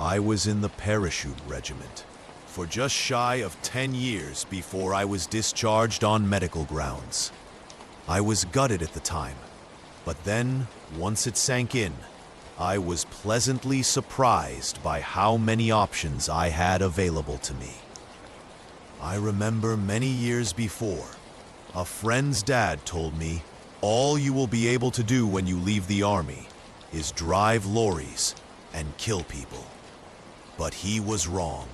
I was in the Parachute Regiment for just shy of 10 years before I was discharged on medical grounds. I was gutted at the time, but then, once it sank in, I was pleasantly surprised by how many options I had available to me. I remember many years before, a friend's dad told me, all you will be able to do when you leave the army is drive lorries and kill people. But he was wrong.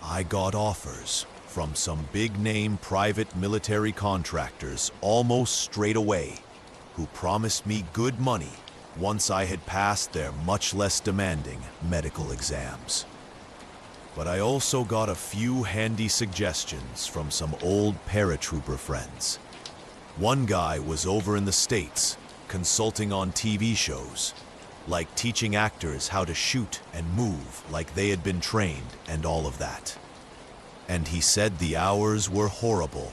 I got offers from some big-name private military contractors almost straight away, who promised me good money once I had passed their much less demanding medical exams. But I also got a few handy suggestions from some old paratrooper friends. One guy was over in the States, consulting on TV shows, like teaching actors how to shoot and move like they had been trained and all of that. And he said the hours were horrible,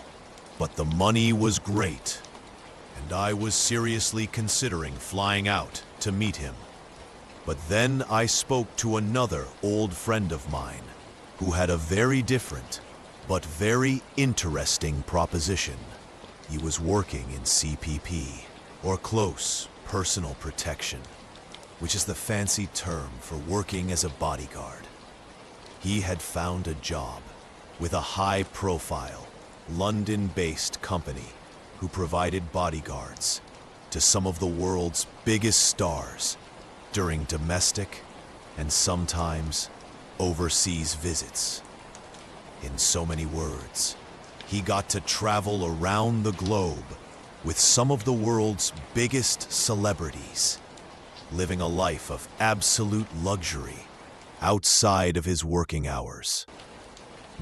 but the money was great. And I was seriously considering flying out to meet him. But then I spoke to another old friend of mine who had a very different, but very interesting proposition. He was working in CPP, or close personal protection, which is the fancy term for working as a bodyguard. He had found a job with a high-profile, London-based company who provided bodyguards to some of the world's biggest stars during domestic and sometimes overseas visits. In so many words, he got to travel around the globe with some of the world's biggest celebrities, living a life of absolute luxury outside of his working hours.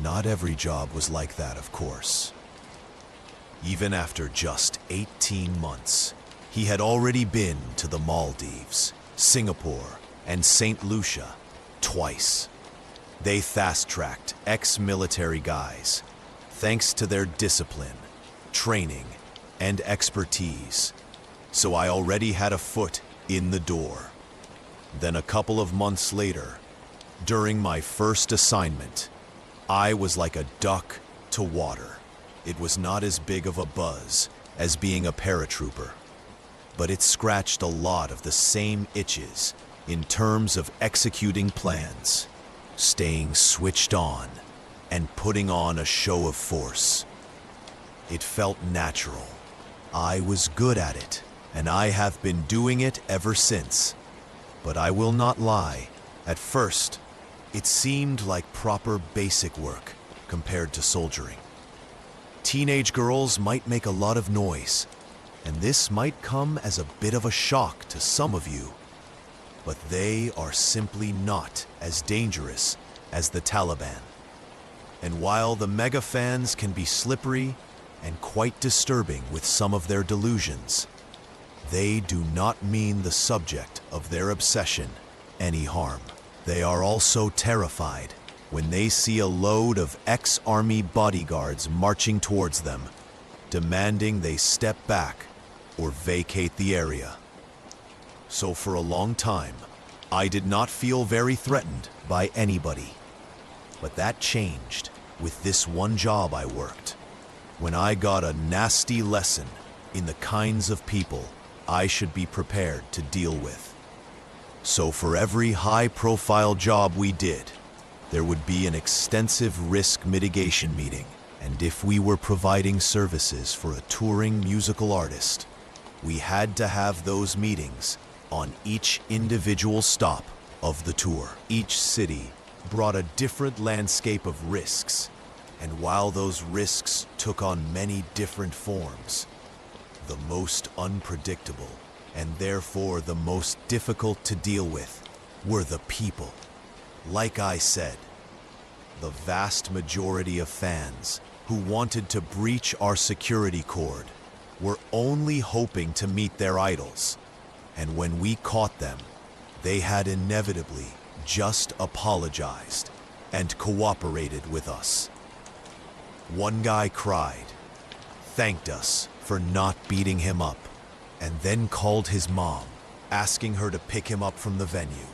Not every job was like that, of course. Even after just 18 months, he had already been to the Maldives, Singapore, and St. Lucia twice. They fast-tracked ex-military guys, thanks to their discipline, training, and expertise. So I already had a foot in the door. Then a couple of months later, during my first assignment, I was like a duck to water. It was not as big of a buzz as being a paratrooper, but it scratched a lot of the same itches in terms of executing plans, staying switched on, and putting on a show of force. It felt natural. I was good at it, and I have been doing it ever since. But I will not lie, at first, it seemed like proper basic work compared to soldiering. Teenage girls might make a lot of noise, and this might come as a bit of a shock to some of you, but they are simply not as dangerous as the Taliban. And while the mega fans can be slippery and quite disturbing with some of their delusions, they do not mean the subject of their obsession any harm. They are also terrified when they see a load of ex-army bodyguards marching towards them, demanding they step back or vacate the area. So for a long time, I did not feel very threatened by anybody. But that changed with this one job I worked, when I got a nasty lesson in the kinds of people I should be prepared to deal with. So for every high-profile job we did, there would be an extensive risk mitigation meeting. And if we were providing services for a touring musical artist, we had to have those meetings on each individual stop of the tour. Each city brought a different landscape of risks, and while those risks took on many different forms, the most unpredictable and therefore the most difficult to deal with were the people. Like I said, the vast majority of fans who wanted to breach our security cord were only hoping to meet their idols, and when we caught them, they had inevitably just apologized and cooperated with us. One guy cried, thanked us for not beating him up, and then called his mom, asking her to pick him up from the venue.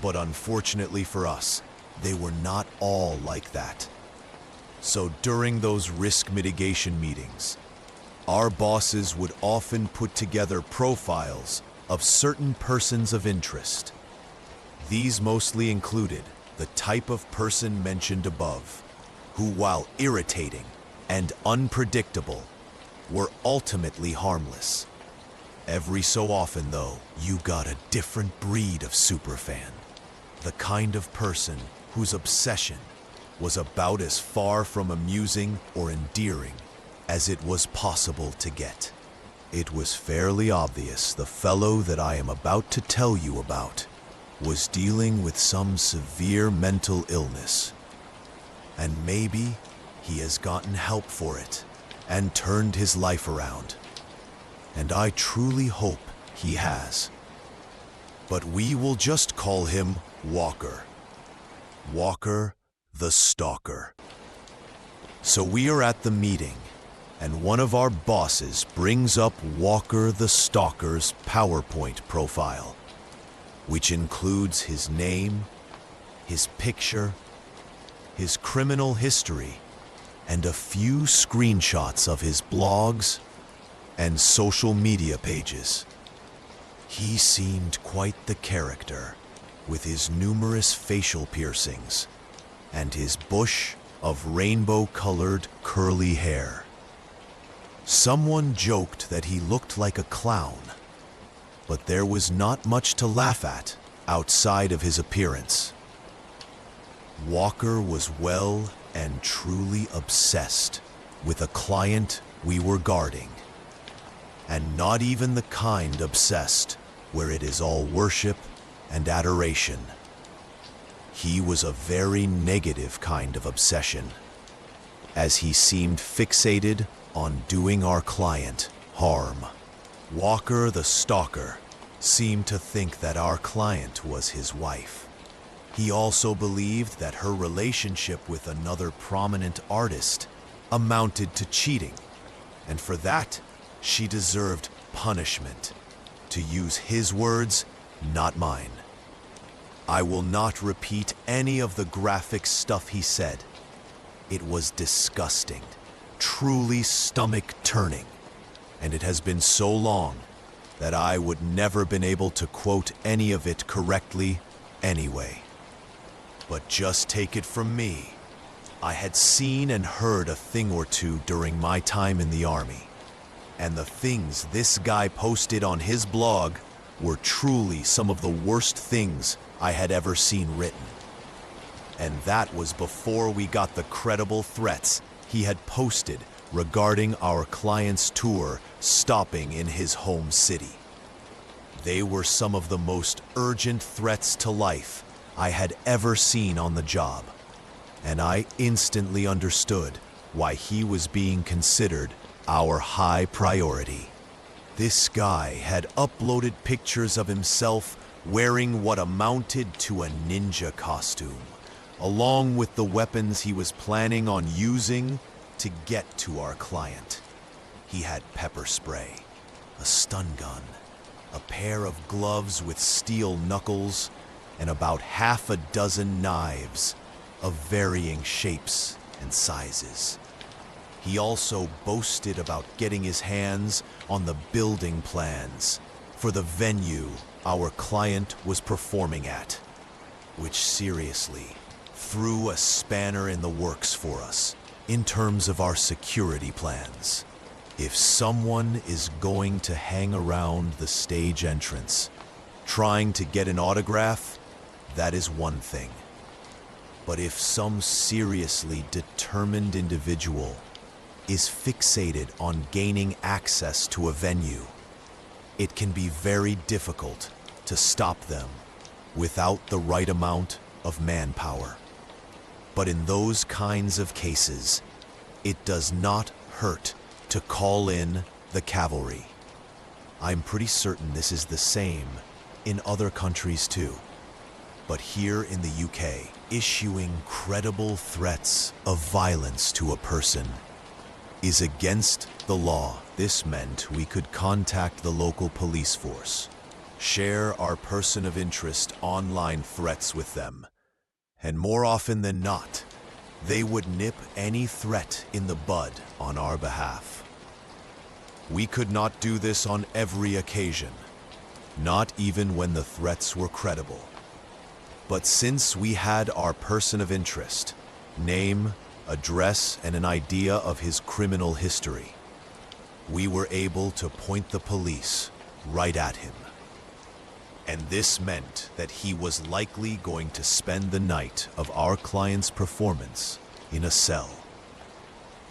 But unfortunately for us, they were not all like that. So during those risk mitigation meetings, our bosses would often put together profiles of certain persons of interest. These mostly included the type of person mentioned above, who, while irritating and unpredictable, were ultimately harmless. Every so often, though, you got a different breed of superfan. The kind of person whose obsession was about as far from amusing or endearing as it was possible to get. It was fairly obvious the fellow that I am about to tell you about was dealing with some severe mental illness. And maybe he has gotten help for it and turned his life around. And I truly hope he has. But we will just call him Walker. Walker the Stalker. So we are at the meeting, and one of our bosses brings up Walker the Stalker's PowerPoint profile, which includes his name, his picture, his criminal history, and a few screenshots of his blogs and social media pages. He seemed quite the character, with his numerous facial piercings and his bush of rainbow-colored curly hair. Someone joked that he looked like a clown, but there was not much to laugh at outside of his appearance. Walker was well and truly obsessed with a client we were guarding, and not even the kind obsessed where it is all worship and adoration. He was a very negative kind of obsession, as he seemed fixated on doing our client harm. Walker the Stalker seemed to think that our client was his wife. He also believed that her relationship with another prominent artist amounted to cheating, and for that, she deserved punishment. To use his words, not mine. I will not repeat any of the graphic stuff he said. It was disgusting, truly stomach-turning, and it has been so long that I would never been able to quote any of it correctly anyway. But just take it from me, I had seen and heard a thing or two during my time in the Army, and the things this guy posted on his blog were truly some of the worst things I had ever seen written. And that was before we got the credible threats he had posted regarding our client's tour stopping in his home city. They were some of the most urgent threats to life I had ever seen on the job, and I instantly understood why he was being considered our high priority. This guy had uploaded pictures of himself wearing what amounted to a ninja costume, along with the weapons he was planning on using to get to our client. He had pepper spray, a stun gun, a pair of gloves with steel knuckles, and about half a dozen knives of varying shapes and sizes. He also boasted about getting his hands on the building plans for the venue our client was performing at, which seriously threw a spanner in the works for us in terms of our security plans. If someone is going to hang around the stage entrance trying to get an autograph, that is one thing. But if some seriously determined individual is fixated on gaining access to a venue, it can be very difficult to stop them without the right amount of manpower. But in those kinds of cases, it does not hurt to call in the cavalry. I'm pretty certain this is the same in other countries too. But here in the UK, issuing credible threats of violence to a person is against the law. This meant we could contact the local police force, share our person of interest online threats with them. And more often than not, they would nip any threat in the bud on our behalf. We could not do this on every occasion, not even when the threats were credible. But since we had our person of interest, name, address, and an idea of his criminal history, we were able to point the police right at him. And this meant that he was likely going to spend the night of our client's performance in a cell.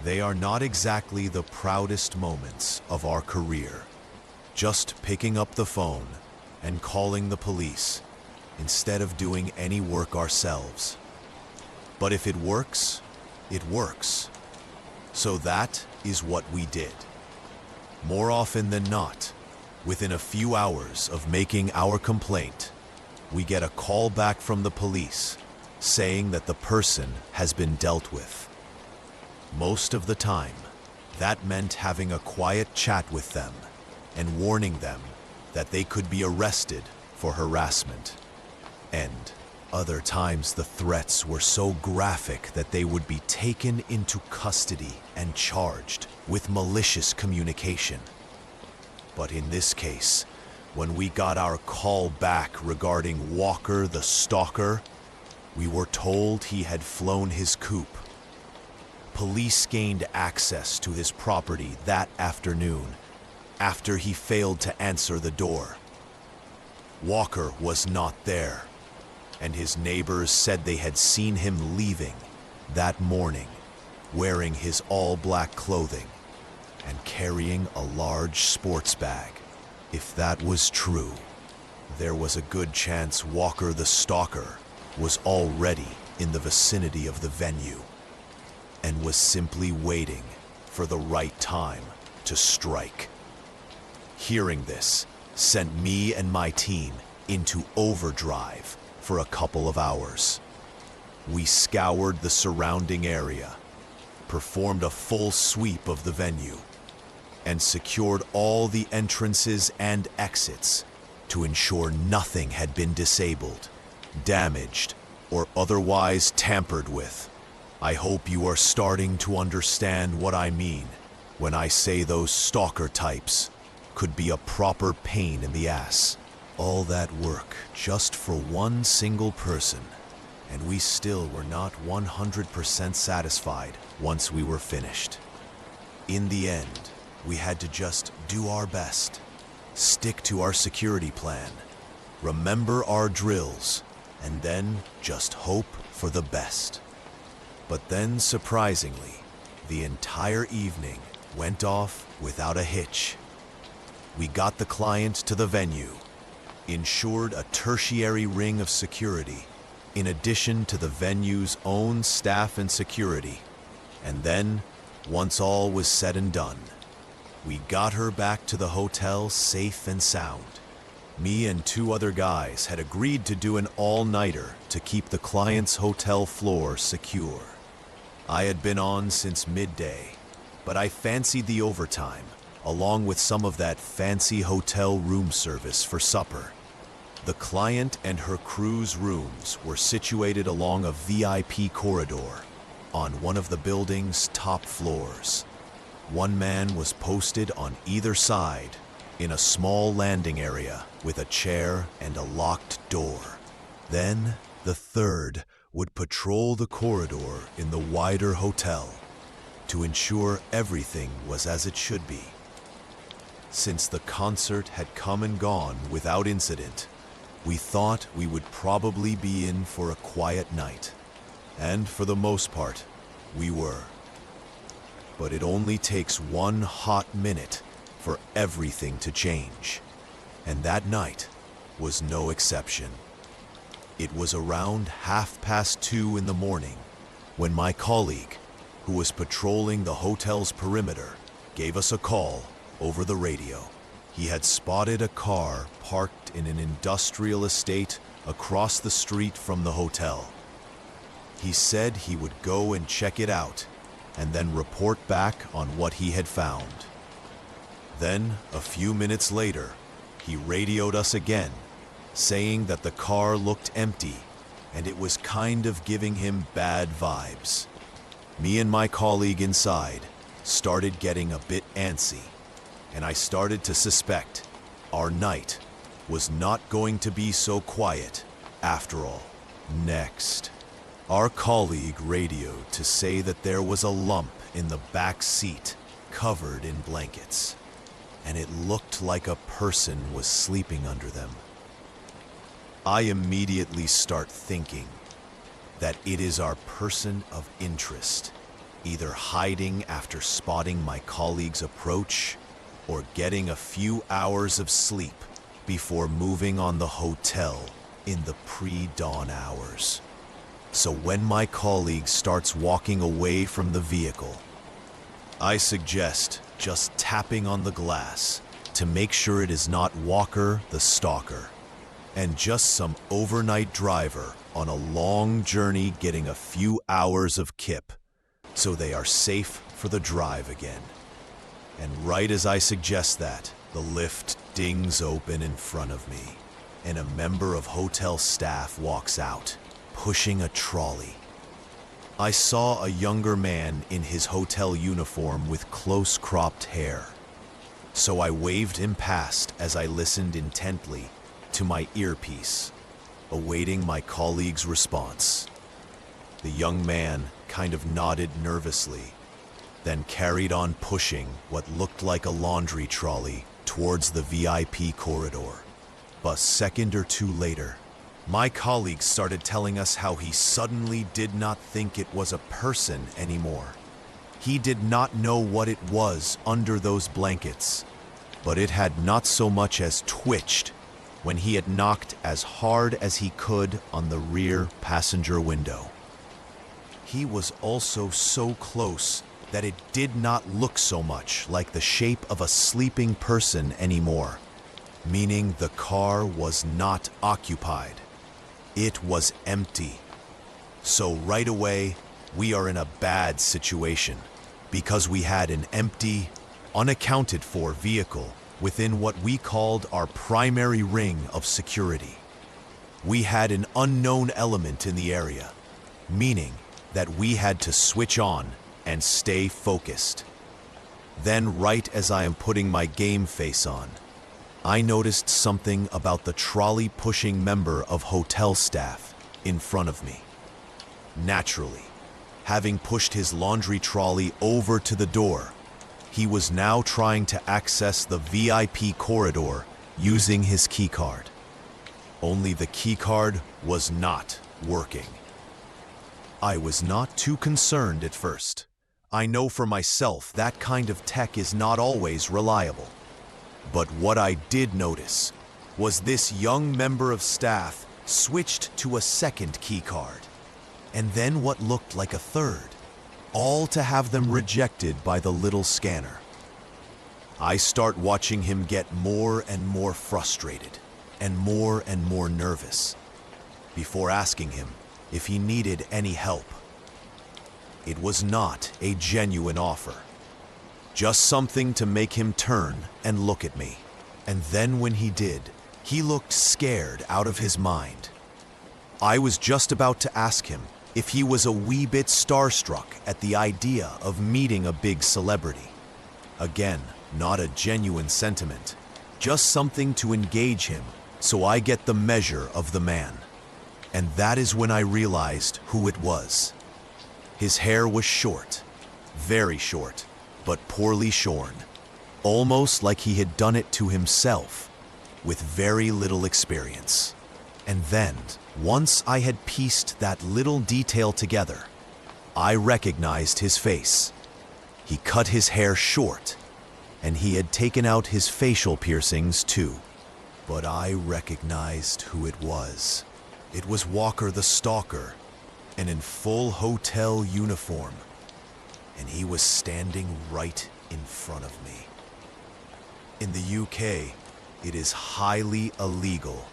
They are not exactly the proudest moments of our career, just picking up the phone and calling the police instead of doing any work ourselves. But if it works, it works. So that is what we did. More often than not, within a few hours of making our complaint, we get a call back from the police saying that the person has been dealt with. Most of the time, that meant having a quiet chat with them and warning them that they could be arrested for harassment. And other times the threats were so graphic that they would be taken into custody and charged with malicious communication. But in this case, when we got our call back regarding Walker the Stalker, we were told he had flown his coop. Police gained access to his property that afternoon after he failed to answer the door. Walker was not there, and his neighbors said they had seen him leaving that morning, wearing his all-black clothing and carrying a large sports bag. If that was true, there was a good chance Walker the Stalker was already in the vicinity of the venue and was simply waiting for the right time to strike. Hearing this sent me and my team into overdrive for a couple of hours. We scoured the surrounding area, performed a full sweep of the venue, and secured all the entrances and exits to ensure nothing had been disabled, damaged, or otherwise tampered with. I hope you are starting to understand what I mean when I say those stalker types could be a proper pain in the ass. All that work just for one single person, and we still were not 100% satisfied once we were finished. In the end, we had to just do our best, stick to our security plan, remember our drills, and then just hope for the best. But then, surprisingly, the entire evening went off without a hitch. We got the client to the venue, ensured a tertiary ring of security, in addition to the venue's own staff and security, and then, once all was said and done, we got her back to the hotel safe and sound. Me and two other guys had agreed to do an all-nighter to keep the client's hotel floor secure. I had been on since midday, but I fancied the overtime, along with some of that fancy hotel room service for supper. The client and her crew's rooms were situated along a VIP corridor on one of the building's top floors. One man was posted on either side in a small landing area with a chair and a locked door. Then the third would patrol the corridor in the wider hotel to ensure everything was as it should be. Since the concert had come and gone without incident, we thought we would probably be in for a quiet night. And for the most part, we were. But it only takes one hot minute for everything to change. And that night was no exception. It was around 2:30 in the morning when my colleague, who was patrolling the hotel's perimeter, gave us a call over the radio. He had spotted a car parked in an industrial estate across the street from the hotel. He said he would go and check it out and then report back on what he had found. Then, a few minutes later, He radioed us again, saying that the car looked empty and it was kind of giving him bad vibes. Me and my colleague inside started getting a bit antsy, and I started to suspect our night was not going to be so quiet after all. Next, our colleague radioed to say that there was a lump in the back seat covered in blankets, and it looked like a person was sleeping under them. I immediately start thinking that it is our person of interest, either hiding after spotting my colleague's approach or getting a few hours of sleep before moving on the hotel in the pre-dawn hours. So when my colleague starts walking away from the vehicle, I suggest just tapping on the glass to make sure it is not Walker the Stalker, and just some overnight driver on a long journey getting a few hours of kip, so they are safe for the drive again. And right as I suggest that, the lift dings open in front of me, and a member of hotel staff walks out, pushing a trolley. I saw a younger man in his hotel uniform with close-cropped hair, so I waved him past as I listened intently to my earpiece, awaiting my colleague's response. The young man kind of nodded nervously, then carried on pushing what looked like a laundry trolley towards the VIP corridor. But a second or two later, my colleague started telling us how he suddenly did not think it was a person anymore. He did not know what it was under those blankets, but it had not so much as twitched when he had knocked as hard as he could on the rear passenger window. He was also so close that it did not look so much like the shape of a sleeping person anymore, meaning the car was not occupied. It was empty. So right away, we are in a bad situation because we had an empty, unaccounted for vehicle within what we called our primary ring of security. We had an unknown element in the area, meaning that we had to switch on and stay focused. Then, right as I am putting my game face on, I noticed something about the trolley-pushing member of hotel staff in front of me. Naturally, having pushed his laundry trolley over to the door, he was now trying to access the VIP corridor using his keycard. Only the keycard was not working. I was not too concerned at first. I know for myself that kind of tech is not always reliable. But what I did notice was this young member of staff switched to a second keycard, and then what looked like a third, all to have them rejected by the little scanner. I start watching him get more and more frustrated and more nervous before asking him if he needed any help. It was not a genuine offer, just something to make him turn and look at me. And then when he did, he looked scared out of his mind. I was just about to ask him if he was a wee bit starstruck at the idea of meeting a big celebrity. Again, not a genuine sentiment, just something to engage him so I get the measure of the man. And that is when I realized who it was. His hair was short, very short, but poorly shorn, almost like he had done it to himself, with very little experience. And then, once I had pieced that little detail together, I recognized his face. He cut his hair short, and he had taken out his facial piercings too. But I recognized who it was. It was Walker the Stalker, and in full hotel uniform, and he was standing right in front of me. In the UK, it is highly illegal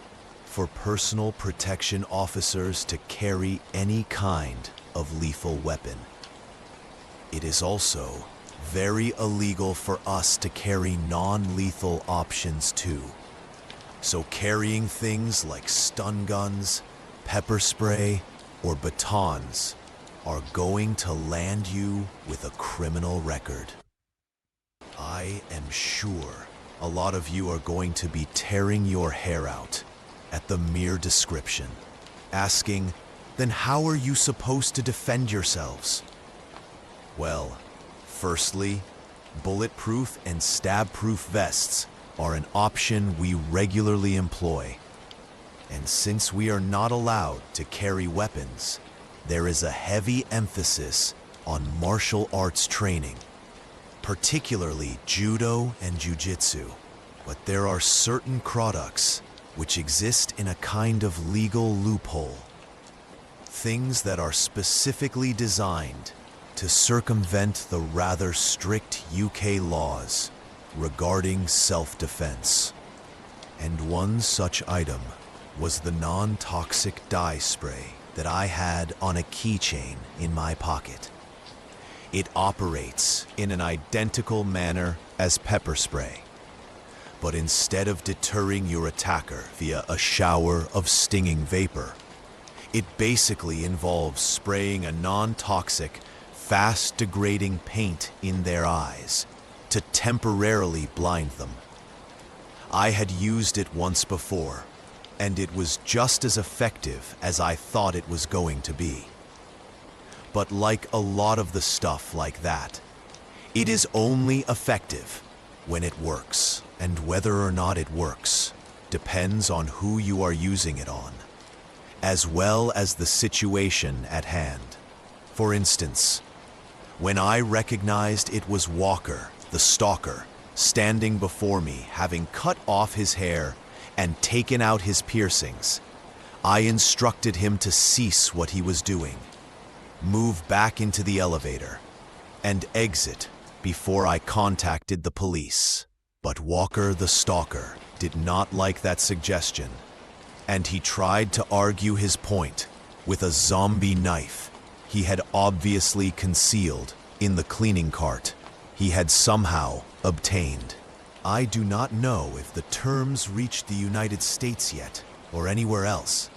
for personal protection officers to carry any kind of lethal weapon. It is also very illegal for us to carry non-lethal options too. So carrying things like stun guns, pepper spray, or batons are going to land you with a criminal record. I am sure a lot of you are going to be tearing your hair out at the mere description, asking, then how are you supposed to defend yourselves? Well, firstly, bulletproof and stab-proof vests are an option we regularly employ. And since we are not allowed to carry weapons, there is a heavy emphasis on martial arts training, particularly judo and jiu-jitsu. But there are certain products which exist in a kind of legal loophole. Things that are specifically designed to circumvent the rather strict UK laws regarding self-defense. And one such item was the non-toxic dye spray that I had on a keychain in my pocket. It operates in an identical manner as pepper spray, but instead of deterring your attacker via a shower of stinging vapor, it basically involves spraying a non-toxic, fast-degrading paint in their eyes to temporarily blind them. I had used it once before, and it was just as effective as I thought it was going to be. But like a lot of the stuff like that, it is only effective when it works, and whether or not it works depends on who you are using it on, as well as the situation at hand. For instance, when I recognized it was Walker, the Stalker, standing before me, having cut off his hair and taken out his piercings, I instructed him to cease what he was doing, move back into the elevator, and exit before I contacted the police. But Walker, the Stalker, did not like that suggestion, and he tried to argue his point with a zombie knife he had obviously concealed in the cleaning cart he had somehow obtained. I do not know if the terms reached the United States yet, or anywhere else,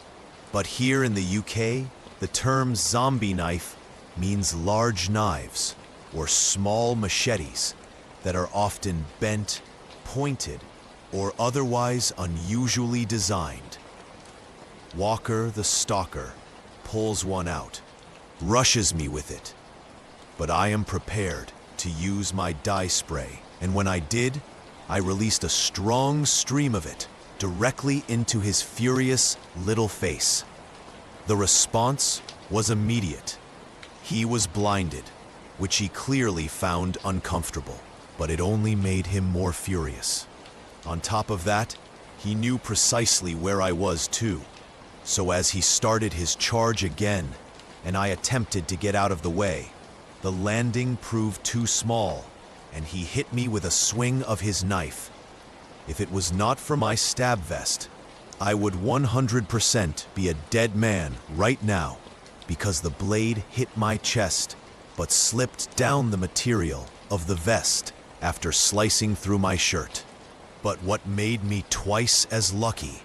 but here in the UK, the term zombie knife means large knives or small machetes that are often bent, pointed, or otherwise unusually designed. Walker, the Stalker, pulls one out, rushes me with it, but I am prepared to use my dye spray, and when I did, I released a strong stream of it directly into his furious little face. The response was immediate. He was blinded, which he clearly found uncomfortable, but it only made him more furious. On top of that, he knew precisely where I was too, so as he started his charge again, and I attempted to get out of the way, the landing proved too small, and he hit me with a swing of his knife. If it was not for my stab vest, I would 100% be a dead man right now, because the blade hit my chest, but slipped down the material of the vest after slicing through my shirt. But what made me twice as lucky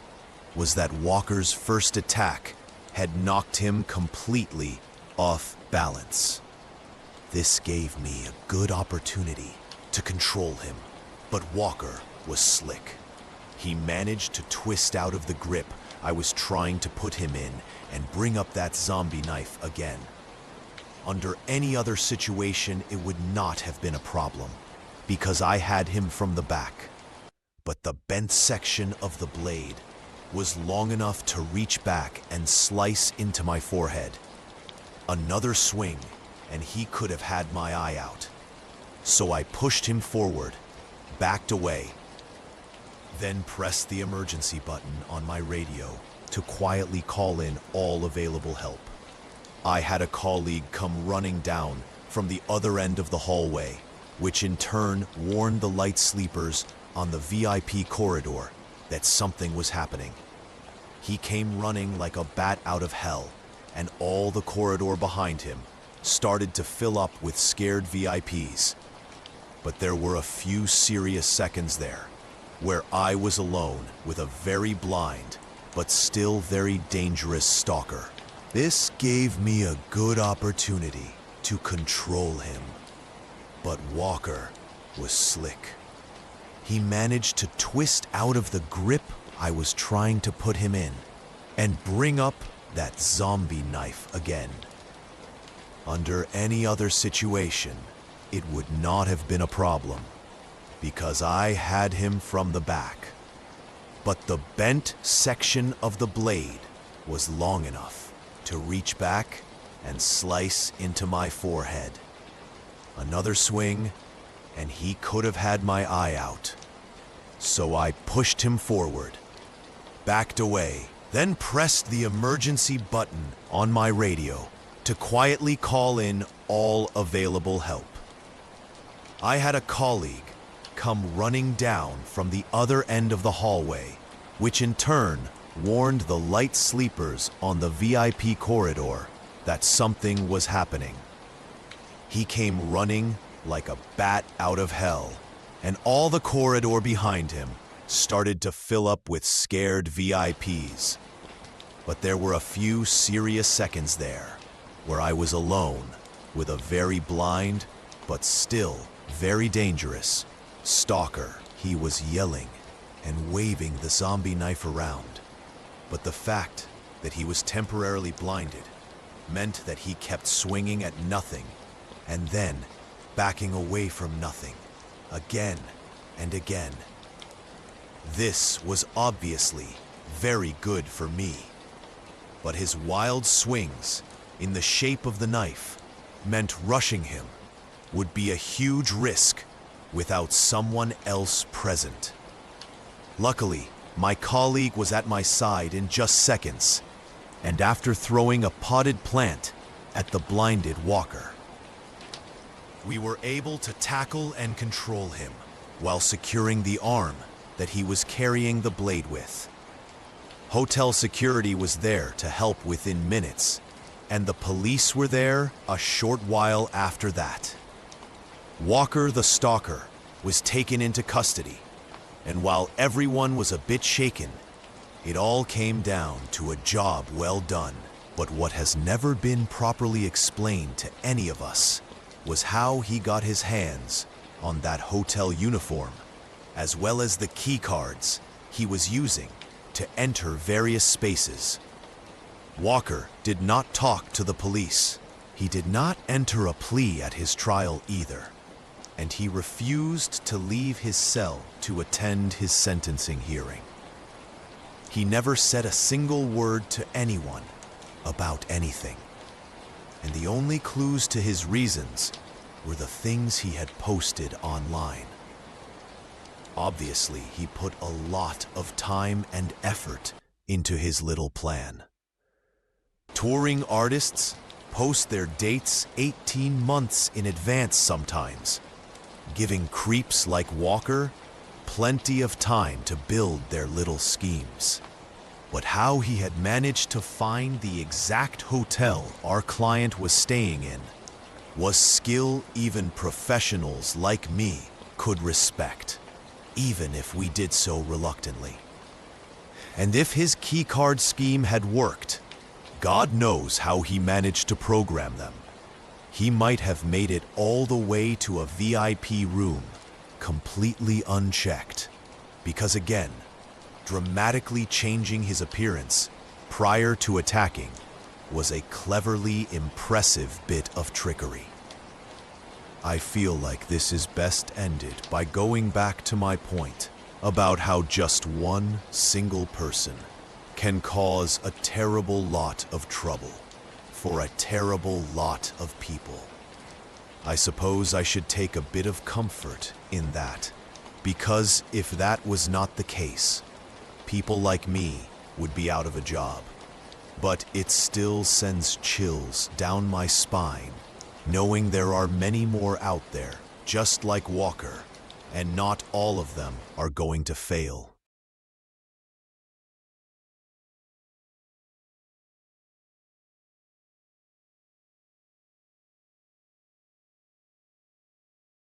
was that Walker's first attack had knocked him completely off balance. This gave me a good opportunity to control him, but Walker was slick. He managed to twist out of the grip I was trying to put him in and bring up that zombie knife again. Under any other situation, it would not have been a problem, because I had him from the back. But the bent section of the blade was long enough to reach back and slice into my forehead. Another swing, and he could have had my eye out. So I pushed him forward, backed away, then pressed the emergency button on my radio to quietly call in all available help. I had a colleague come running down from the other end of the hallway, which in turn warned the light sleepers on the VIP corridor that something was happening. He came running like a bat out of hell, and all the corridor behind him started to fill up with scared VIPs. But there were a few serious seconds there, where I was alone with a very blind, but still very dangerous stalker. This gave me a good opportunity to control him. But Walker was slick. He managed to twist out of the grip I was trying to put him in and bring up that zombie knife again. Under any other situation, it would not have been a problem, because I had him from the back. But the bent section of the blade was long enough to reach back and slice into my forehead. Another swing, and he could have had my eye out. So I pushed him forward, backed away, then pressed the emergency button on my radio to quietly call in all available help. I had a colleague come running down from the other end of the hallway, which in turn warned the light sleepers on the VIP corridor that something was happening. He came running like a bat out of hell, and all the corridor behind him started to fill up with scared VIPs. But there were a few serious seconds there where I was alone with a very blind, but still very dangerous stalker. He was yelling and waving the zombie knife around, but the fact that he was temporarily blinded meant that he kept swinging at nothing and then backing away from nothing, again and again. This was obviously very good for me, but his wild swings in the shape of the knife meant rushing him would be a huge risk without someone else present. Luckily, my colleague was at my side in just seconds, and after throwing a potted plant at the blinded Walker, we were able to tackle and control him while securing the arm that he was carrying the blade with. Hotel security was there to help within minutes, and the police were there a short while after that. Walker the Stalker was taken into custody, and while everyone was a bit shaken, it all came down to a job well done. But what has never been properly explained to any of us was how he got his hands on that hotel uniform, as well as the key cards he was using to enter various spaces. Walker did not talk to the police. He did not enter a plea at his trial either, and he refused to leave his cell to attend his sentencing hearing. He never said a single word to anyone about anything, and the only clues to his reasons were the things he had posted online. Obviously, he put a lot of time and effort into his little plan. Touring artists post their dates 18 months in advance sometimes, giving creeps like Walker plenty of time to build their little schemes. But how he had managed to find the exact hotel our client was staying in was skill even professionals like me could respect, even if we did so reluctantly. And if his keycard scheme had worked, God knows how he managed to program them. He might have made it all the way to a VIP room, completely unchecked. Because again, dramatically changing his appearance prior to attacking was a cleverly impressive bit of trickery. I feel like this is best ended by going back to my point about how just one single person can cause a terrible lot of trouble for a terrible lot of people. I suppose I should take a bit of comfort in that, because if that was not the case, people like me would be out of a job. But it still sends chills down my spine, knowing there are many more out there, just like Walker, and not all of them are going to fail.